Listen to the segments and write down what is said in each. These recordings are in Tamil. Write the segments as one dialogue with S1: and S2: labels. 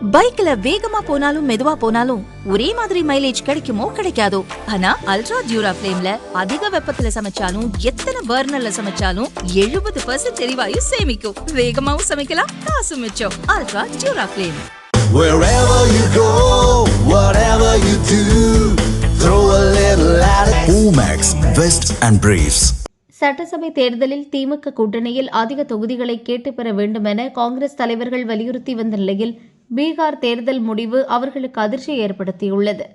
S1: பைக்ல வேகமா போனாலும் மெதுவா போனாலும் ஒரே மாதிரி மைலேஜ் கிடைக்குமோ கிடைக்காதோ. ஆனா அல்ட்ரா டியூரா ஃபிளேம்ல அதிக வெப்பத்துல சமைச்சாலும் எத்தனை பர்னர்ல சமைச்சாலும் 70% எரிவாயு சேமிக்கும். வேகமாவும் சமைக்கலாம், காசு மிச்சம். Ultra டியூரா flame.
S2: Wherever you go, whatever you do, throw a little at it. Omax, Vest and Briefs.
S3: சட்டசபை தேர்தலில் திமுக கூட்டணியில் அதிக தொகுதிகளை கேட்டு பெற வேண்டும் என காங்கிரஸ் தலைவர்கள் வலியுறுத்தி வந்த நிலையில் பீகார் தேர்தல் முடிவு அவர்களுக்கு அதிர்ச்சியை ஏற்படுத்தியுள்ளது.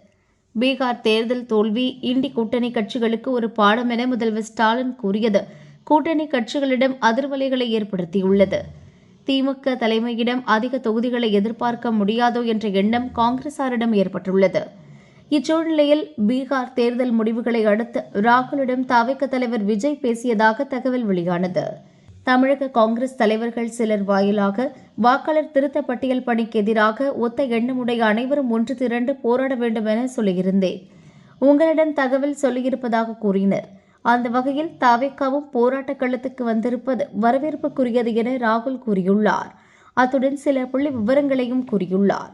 S3: பீகார் தேர்தல் தோல்வி இண்டி கூட்டணி கட்சிகளுக்கு ஒரு பாடம் என முதல்வர் ஸ்டாலின் கூறியது கூட்டணி கட்சிகளிடம் அதிர்வலைகளை ஏற்படுத்தியுள்ளது. திமுக தலைமையிடம் அதிக தொகுதிகளை எதிர்பார்க்க முடியாதோ என்ற எண்ணம் காங்கிரசாரிடம் ஏற்பட்டுள்ளது. இச்சூழ்நிலையில் பீகார் தேர்தல் முடிவுகளை அடுத்து ராகுலிடம் தவிக தலைவர் விஜய் பேசியதாக தகவல் வெளியானது. தமிழக காங்கிரஸ் தலைவர்கள் சிலர் வாயிலாக வாக்காளர் திருத்த பட்டியல் பணிக்கு எதிராக ஒத்த எண்ணமுடைய அனைவரும் ஒன்று திரண்டு போராட வேண்டும் என சொல்லியிருந்தேன். உங்களிடம் தகவல் சொல்லியிருப்பதாக கூறினர். அந்த வகையில் தவிகவும் போராட்ட களத்துக்கு வந்திருப்பது வரவேற்புக்குரியது என ராகுல் கூறியுள்ளார். அத்துடன் சில புள்ளி விவரங்களையும் கூறியுள்ளார்.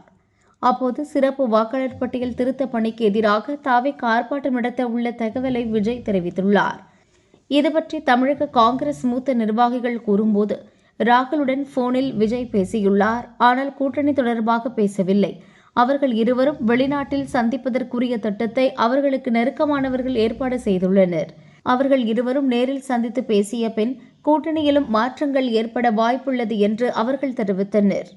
S3: அப்போது சிறப்பு வாக்காளர் பட்டியல் திருத்த பணிக்கு எதிராக தவிக ஆர்ப்பாட்டம் நடத்த உள்ள தகவலை விஜய் தெரிவித்துள்ளார். இதுபற்றி தமிழக காங்கிரஸ் மூத்த நிர்வாகிகள் கூறும்போது ராகுலுடன் போனில் விஜய் பேசியுள்ளார். ஆனால் கூட்டணி தொடர்பாக பேசவில்லை. அவர்கள் இருவரும் வெளிநாட்டில் சந்திப்பதற்குரிய திட்டத்தை அவர்களுக்கு நெருக்கமானவர்கள் ஏற்பாடு செய்துள்ளனர். அவர்கள் இருவரும் நேரில் சந்தித்து பேசிய பின் கூட்டணியிலும் மாற்றங்கள் ஏற்பட வாய்ப்புள்ளது என்று அவர்கள் தெரிவித்தனர்.